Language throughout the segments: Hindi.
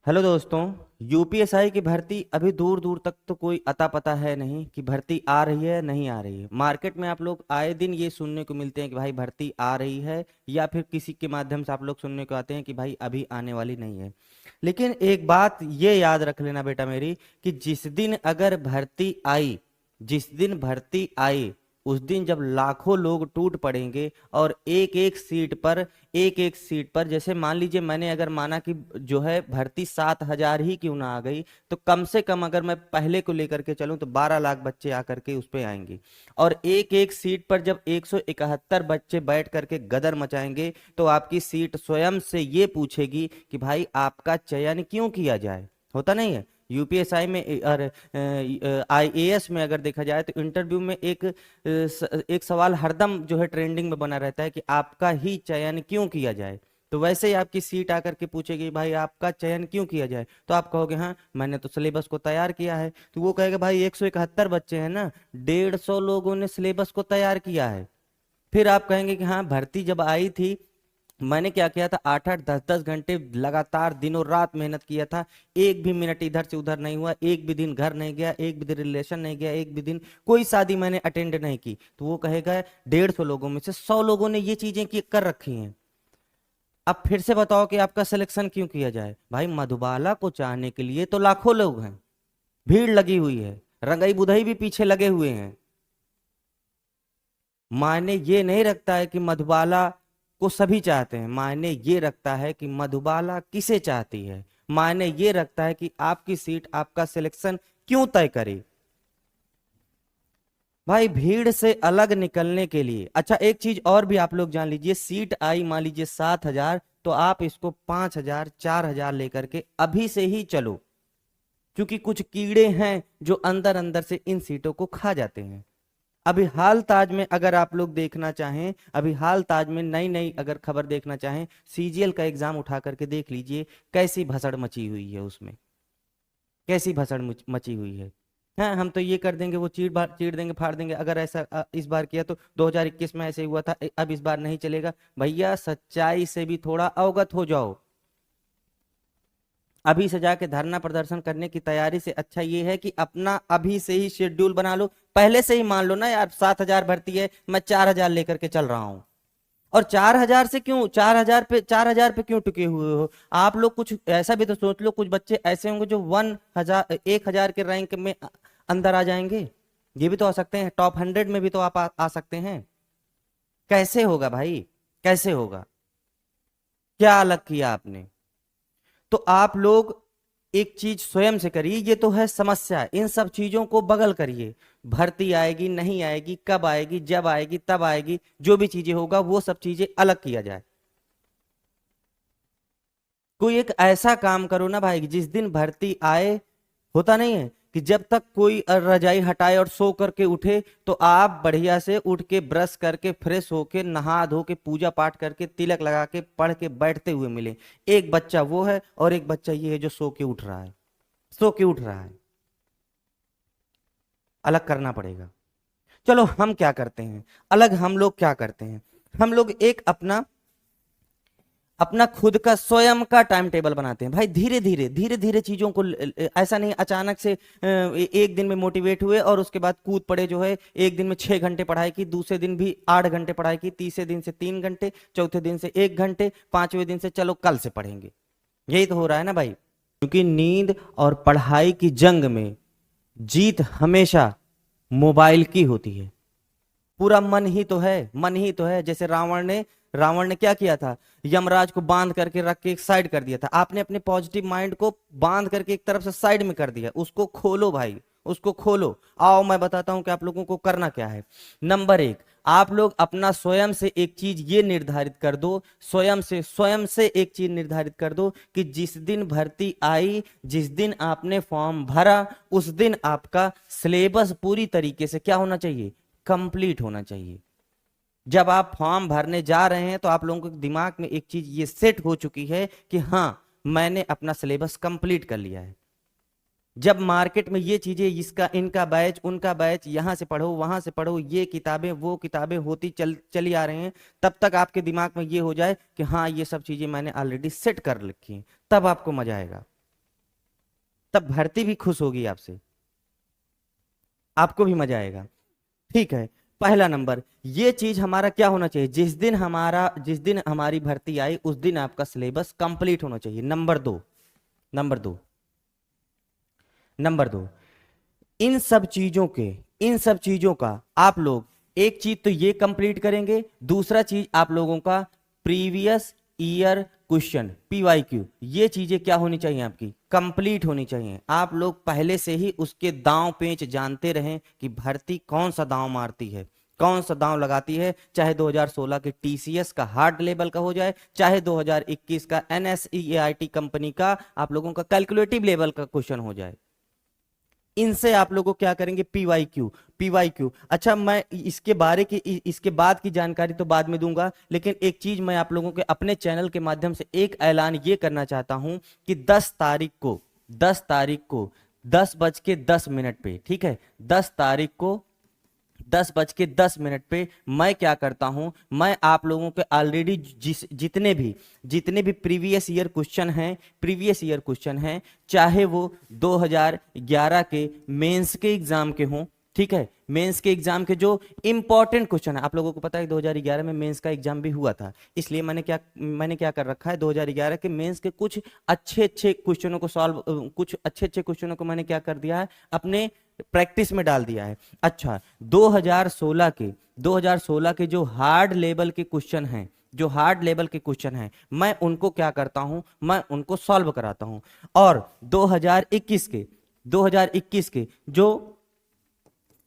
हेलो दोस्तों। यूपीएसआई की भर्ती अभी दूर दूर तक तो कोई अता पता है नहीं कि भर्ती आ रही है नहीं आ रही है। मार्केट में आप लोग आए दिन ये सुनने को मिलते हैं कि भाई भर्ती आ रही है, या फिर किसी के माध्यम से आप लोग सुनने को आते हैं कि भाई अभी आने वाली नहीं है। लेकिन एक बात ये याद रख लेना बेटा मेरी, कि जिस दिन अगर भर्ती आई, जिस दिन भर्ती आई उस दिन जब लाखों लोग टूट पड़ेंगे और एक एक सीट पर जैसे मान लीजिए, मैंने अगर माना कि जो है भर्ती 7,000 ही क्यों ना आ गई, तो कम से कम अगर मैं पहले को लेकर के चलूं तो 12 लाख बच्चे आकर के उस पे आएंगे। और एक एक सीट पर जब 171 बच्चे बैठ करके गदर मचाएंगे, तो आपकी सीट स्वयं से ये पूछेगी कि भाई आपका चयन क्यों किया जाए। होता नहीं है यूपीएसआई में और आईएएस में अगर देखा जाए तो इंटरव्यू में एक सवाल हरदम जो है ट्रेंडिंग में बना रहता है कि आपका ही चयन क्यों किया जाए। तो वैसे ही आपकी सीट आकर के पूछेगी भाई आपका चयन क्यों किया जाए, तो आप कहोगे हाँ मैंने तो सिलेबस को तैयार किया है। तो वो कहेगा भाई 171 बच्चे हैं ना, 150 लोगों ने सिलेबस को तैयार किया है। फिर आप कहेंगे कि हाँ भर्ती जब आई थी मैंने क्या किया था, 8 8 10 10 घंटे लगातार दिनों रात मेहनत किया था। एक भी मिनट इधर से उधर नहीं हुआ, एक भी दिन घर नहीं गया, एक भी दिन रिलेशन नहीं गया, एक भी दिन कोई शादी मैंने अटेंड नहीं की। तो वो कहेगा 150 लोगों में से 100 लोगों ने ये चीजें कर रखी हैं। अब फिर से बताओ कि आपका सिलेक्शन क्यों किया जाए। भाई मधुबाला को चाहने के लिए तो लाखों लोग हैं, भीड़ लगी हुई है, रंगई बुधई भी पीछे लगे हुए हैं। मायने ये नहीं रखता है कि मधुबाला को सभी चाहते हैं, मायने ये रखता है कि मधुबाला किसे चाहती है, मायने ये रखता है कि आपकी सीट आपका सिलेक्शन क्यों तय करे। भाई भीड़ से अलग निकलने के लिए, अच्छा एक चीज और भी आप लोग जान लीजिए, सीट आई मान लीजिए 7,000, तो आप इसको 5,000 4,000 लेकर के अभी से ही चलो, क्योंकि कुछ कीड़े हैं जो अंदर अंदर से इन सीटों को खा जाते हैं। अभी हाल ताज में अगर आप लोग देखना चाहें, अभी हाल ताज में नई नई अगर खबर देखना चाहें, सीजीएल का एग्जाम उठा करके देख लीजिए, कैसी भसड़ मची हुई है उसमें, कैसी भसड़ मची हुई है। हाँ हम तो ये कर देंगे, वो चीड़ देंगे फाड़ देंगे, अगर ऐसा इस बार किया तो 2021 में ऐसे ही हुआ था, अब इस बार नहीं चलेगा। भैया सच्चाई से भी थोड़ा अवगत हो जाओ। अभी से जाके धरना प्रदर्शन करने की तैयारी से अच्छा ये है कि अपना अभी से ही शेड्यूल बना लो, पहले से ही मान लो ना यार 7,000 भर्ती है, मैं 4,000 लेकर के चल रहा हूं। और 4,000 से क्यों, 4,000 पे क्यों टिके हुए हो आप लोग। कुछ ऐसा भी तो सोच लो, कुछ बच्चे ऐसे होंगे जो 1,000 के रैंक में अंदर आ जाएंगे। ये भी तो आ सकते हैं, टॉप 100 में भी तो आप आ सकते हैं। कैसे होगा भाई, कैसे होगा, क्या अलग किया आपने। तो आप लोग एक चीज स्वयं से करिए, ये तो है समस्या, इन सब चीजों को बगल करिए। भर्ती आएगी नहीं आएगी, कब आएगी, जब आएगी तब आएगी, जो भी चीजें होगा वो सब चीजें अलग किया जाए। कोई एक ऐसा काम करो ना भाई, जिस दिन भर्ती आए, होता नहीं है कि जब तक कोई रजाई हटाए और सो करके उठे, तो आप बढ़िया से उठ के ब्रश करके फ्रेश होके नहा धो के पूजा पाठ करके तिलक लगा के पढ़ के बैठते हुए मिले। एक बच्चा वो है और एक बच्चा ये है जो सो के उठ रहा है, सो के उठ रहा है। अलग करना पड़ेगा। चलो हम क्या करते हैं, अलग हम लोग क्या करते हैं, हम लोग एक अपना अपना खुद का स्वयं का टाइम टेबल बनाते हैं। भाई धीरे धीरे धीरे धीरे चीजों को ऐसा नहीं अचानक से एक दिन में मोटिवेट हुए और उसके बाद कूद पड़े, जो है एक दिन में 6 घंटे पढ़ाई की, दूसरे दिन भी 8 घंटे पढ़ाई की, तीसरे दिन से 3 घंटे, चौथे दिन से 1 घंटे, पांचवें दिन से चलो कल से पढ़ेंगे। यही तो हो रहा है ना भाई। क्योंकि नींद और पढ़ाई की जंग में जीत हमेशा मोबाइल की होती है। पूरा मन ही तो है, मन ही तो है। जैसे रावण ने क्या किया था, यमराज को बांध करके रख के एक साइड कर दिया था। आपने अपने पॉजिटिव माइंड को बांध करके एक तरफ से साइड में कर दिया, उसको खोलो भाई, उसको खोलो। आओ मैं बताता हूं कि आप लोगों को करना क्या है। नंबर 1, आप लोग अपना स्वयं से एक चीज ये निर्धारित कर दो, स्वयं से एक चीज निर्धारित कर दो कि जिस दिन भर्ती आई, जिस दिन आपने फॉर्म भरा, उस दिन आपका सिलेबस पूरी तरीके से क्या होना चाहिए, कंप्लीट होना चाहिए। जब आप फॉर्म भरने जा रहे हैं तो आप लोगों के दिमाग में एक चीज ये सेट हो चुकी है कि हाँ मैंने अपना सिलेबस कंप्लीट कर लिया है। जब मार्केट में ये चीजें, इसका इनका बैच उनका बैच, यहां से पढ़ो वहां से पढ़ो, ये किताबें वो किताबें होती चली आ रहे हैं, तब तक आपके दिमाग में ये हो जाए कि हाँ ये सब चीजें मैंने ऑलरेडी सेट कर रखी हैं, तब आपको मजा आएगा। तब भर्ती भी खुश होगी आपसे, आपको भी मजा आएगा। ठीक है, पहला नंबर, ये चीज हमारा क्या होना चाहिए, जिस दिन हमारी भर्ती आई उस दिन आपका सिलेबस कंप्लीट होना चाहिए। नंबर दो नंबर दो, इन सब चीजों के, इन सब चीजों का आप लोग, एक चीज तो ये कंप्लीट करेंगे, दूसरा चीज आप लोगों का प्रीवियस ईयर क्वेश्चन पीवाईक्यू, ये चीजें क्या होनी चाहिए, आपकी कंप्लीट होनी चाहिए। आप लोग पहले से ही उसके दांव पेच जानते रहें कि भर्ती कौन सा दांव मारती है, कौन सा दांव लगाती है, चाहे 2016 के टीसीएस का हार्ड लेवल का हो जाए, चाहे 2021 का एनएसईआईटी कंपनी का आप लोगों का कैलकुलेटिव लेवल का क्वेश्चन हो जाए। इनसे आप लोगों को क्या करेंगे, पीवाईक्यू। अच्छा, मैं इसके बाद की जानकारी तो बाद में दूंगा, लेकिन एक चीज मैं आप लोगों के अपने चैनल के माध्यम से एक ऐलान ये करना चाहता हूं कि 10 तारीख को 10:10 पे, ठीक है, 10 तारीख को 10:10 पे मैं क्या करता हूं, मैं आप लोगों के ऑलरेडी जितने भी प्रीवियस ईयर क्वेश्चन हैं, चाहे वो 2011 के मेंस के एग्जाम के हों, ठीक है, मेंस के एग्जाम के जो इंपॉर्टेंट क्वेश्चन है, आप लोगों को पता है 2011 में मेंस का एग्जाम भी हुआ था, इसलिए मैंने क्या कर रखा है, 2011 के मेंस के कुछ अच्छे क्वेश्चनों को कुछ अच्छे क्वेश्चनों को मैंने क्या कर दिया है, अपने प्रैक्टिस में डाल दिया है। अच्छा, 2016 के जो हार्ड लेवल के क्वेश्चन हैं, मैं उनको क्या करता हूं, मैं उनको सॉल्व कराता हूं, और 2021 के जो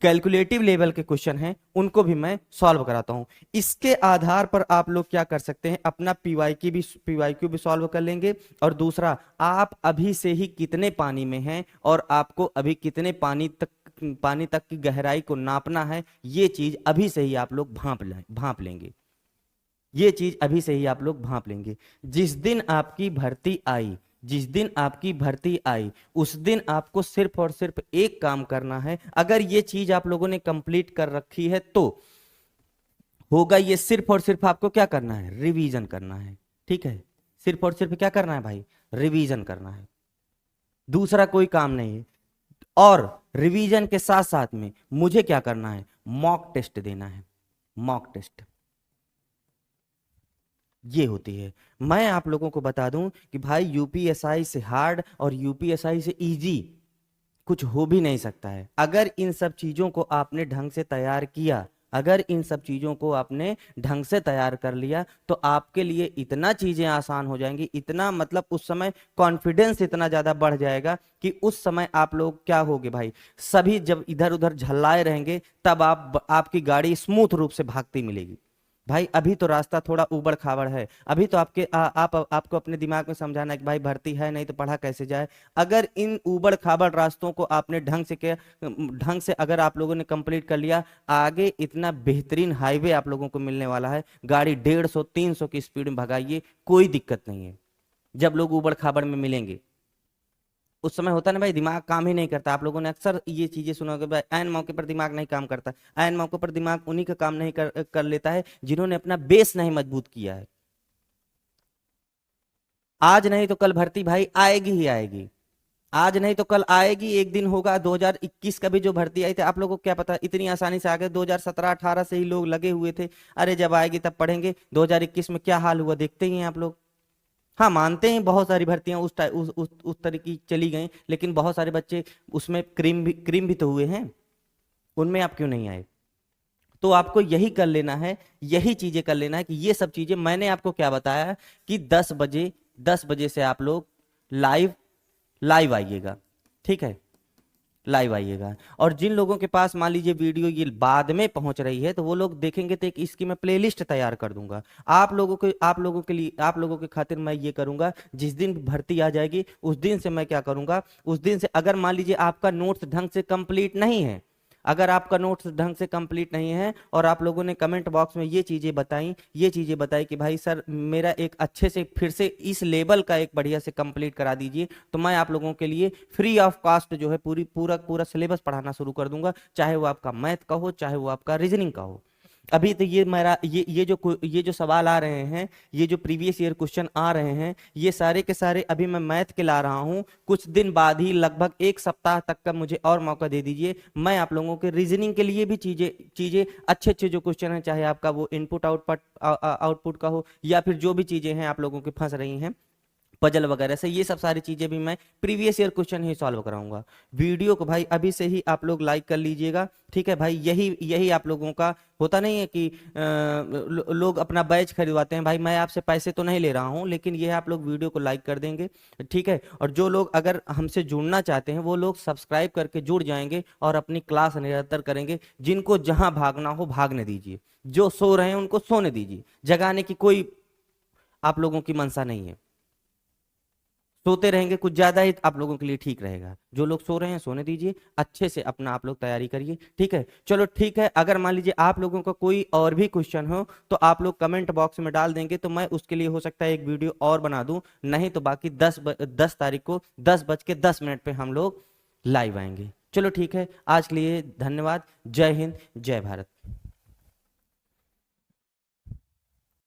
कैलकुलेटिव लेवल के क्वेश्चन हैं उनको भी मैं सॉल्व कराता हूं। इसके आधार पर आप लोग क्या कर सकते हैं, अपना पीवाईक्यू भी सॉल्व कर लेंगे, और दूसरा, आप अभी से ही कितने पानी में हैं और आपको अभी कितने पानी तक की गहराई को नापना है, ये चीज अभी से ही आप लोग भांप लेंगे। ये चीज अभी से ही आप लोग भांप लेंगे। जिस दिन आपकी भर्ती आई उस दिन आपको सिर्फ और सिर्फ एक काम करना है। अगर ये चीज आप लोगों ने कंप्लीट कर रखी है तो होगा ये, सिर्फ और सिर्फ आपको क्या करना है, रिवीजन करना है। ठीक है, सिर्फ और सिर्फ क्या करना है भाई, रिवीजन करना है, दूसरा कोई काम नहीं है। और रिवीजन के साथ साथ में मुझे क्या करना है, मॉक टेस्ट देना है, मॉक टेस्ट ये होती है। मैं आप लोगों को बता दूं कि भाई यूपीएसआई से हार्ड और यूपीएसआई से इजी कुछ हो भी नहीं सकता है। अगर इन सब चीजों को आपने ढंग से तैयार किया, अगर इन सब चीजों को आपने ढंग से तैयार कर लिया तो आपके लिए इतना चीजें आसान हो जाएंगी, इतना मतलब उस समय कॉन्फिडेंस इतना ज्यादा बढ़ जाएगा कि उस समय आप लोग क्या होगे भाई, सभी जब इधर उधर झल्लाए रहेंगे तब आपकी गाड़ी स्मूथ रूप से भागती मिलेगी। भाई अभी तो रास्ता थोड़ा ऊबड़ खाबड़ है, अभी तो आपको अपने दिमाग में समझाना है कि भाई भर्ती है नहीं तो पढ़ा कैसे जाए। अगर इन ऊबड़ खाबड़ रास्तों को आपने ढंग से अगर आप लोगों ने कंप्लीट कर लिया, आगे इतना बेहतरीन हाईवे आप लोगों को मिलने वाला है, गाड़ी 150-300 की स्पीड में भगाइए, कोई दिक्कत नहीं है। जब लोग ऊबड़ खाबड़ में मिलेंगे उस समय होता ना भाई, दिमाग काम ही नहीं करता। आप लोगों ने अक्सर ये चीजें सुना होगा भाई, ऐन मौके पर दिमाग नहीं काम करता। ऐन मौके पर दिमाग उन्हीं का काम नहीं कर लेता है जिन्होंने अपना बेस नहीं मजबूत किया है। आज नहीं तो कल भर्ती भाई आएगी ही आएगी, आज नहीं तो कल आएगी, एक दिन होगा। 2021 का भी जो भर्ती आई थी, आप लोगों को क्या पता इतनी आसानी से आ गए, 2017-18 से ही लोग लगे हुए थे, अरे जब आएगी तब पढ़ेंगे। 2021 में क्या हाल हुआ देखते ही हैं आप लोग। हाँ, मानते हैं बहुत सारी भर्तियां उस तरह की चली गई, लेकिन बहुत सारे बच्चे उसमें क्रीम भी तो हुए हैं, उनमें आप क्यों नहीं आए। तो आपको यही कर लेना है, यही चीजें कर लेना है कि ये सब चीजें मैंने आपको क्या बताया कि 10 बजे से आप लोग लाइव आइएगा, ठीक है, लाइव आइएगा। और जिन लोगों के पास मान लीजिए वीडियो ये बाद में पहुंच रही है तो वो लोग देखेंगे तो एक इसकी मैं प्लेलिस्ट तैयार कर दूंगा आप लोगों के लिए, आप लोगों के खातिर मैं ये करूंगा, जिस दिन भर्ती आ जाएगी उस दिन से मैं क्या करूंगा, उस दिन से अगर मान लीजिए आपका नोट्स ढंग से कंप्लीट नहीं है, अगर आपका नोट्स ढंग से कंप्लीट नहीं है और आप लोगों ने कमेंट बॉक्स में ये चीजें बताई कि भाई सर मेरा एक अच्छे से फिर से इस लेवल का एक बढ़िया से कंप्लीट करा दीजिए, तो मैं आप लोगों के लिए फ्री ऑफ कॉस्ट जो है पूरा सिलेबस पढ़ाना शुरू कर दूंगा, चाहे वो आपका मैथ का हो, चाहे वो आपका रीजनिंग का हो। अभी तो ये मेरा ये जो सवाल आ रहे हैं, ये जो प्रीवियस ईयर क्वेश्चन आ रहे हैं, ये सारे के सारे अभी मैं मैथ के ला रहा हूँ। कुछ दिन बाद ही, लगभग एक सप्ताह तक का मुझे और मौका दे दीजिए, मैं आप लोगों के रीजनिंग के लिए भी चीजें चीजें अच्छे अच्छे जो क्वेश्चन हैं, चाहे आपका वो इनपुट आउटपुट आउटपुट का हो, या फिर जो भी चीजें हैं आप लोगों की फंस रही हैं पजल वगैरह से, ये सब सारी चीजें भी मैं प्रीवियस ईयर क्वेश्चन ही सॉल्व कराऊंगा। वीडियो को भाई अभी से ही आप लोग लाइक कर लीजिएगा, ठीक है भाई। यही यही आप लोगों का होता नहीं है कि लोग अपना बैच खरीदवाते हैं। भाई मैं आपसे पैसे तो नहीं ले रहा हूं, लेकिन ये आप लोग वीडियो को लाइक कर देंगे, ठीक है। और जो लोग अगर हमसे जुड़ना चाहते हैं वो लोग सब्सक्राइब करके जुड़ जाएंगे और अपनी क्लास निरंतर करेंगे। जिनको जहां भागना हो भागने दीजिए, जो सो रहे हैं उनको सोने दीजिए, जगाने की कोई आप लोगों की मंशा नहीं है। सोते रहेंगे कुछ ज्यादा ही आप लोगों के लिए ठीक रहेगा। जो लोग सो रहे हैं सोने दीजिए, अच्छे से अपना आप लोग तैयारी करिए, ठीक है। चलो ठीक है, अगर मान लीजिए आप लोगों का कोई और भी क्वेश्चन हो तो आप लोग कमेंट बॉक्स में डाल देंगे, तो मैं उसके लिए हो सकता है एक वीडियो और बना दूं, नहीं तो बाकी 10 तारीख को 10:10 पे हम लोग लाइव आएंगे। चलो ठीक है, आज के लिए धन्यवाद। जय हिंद, जय भारत।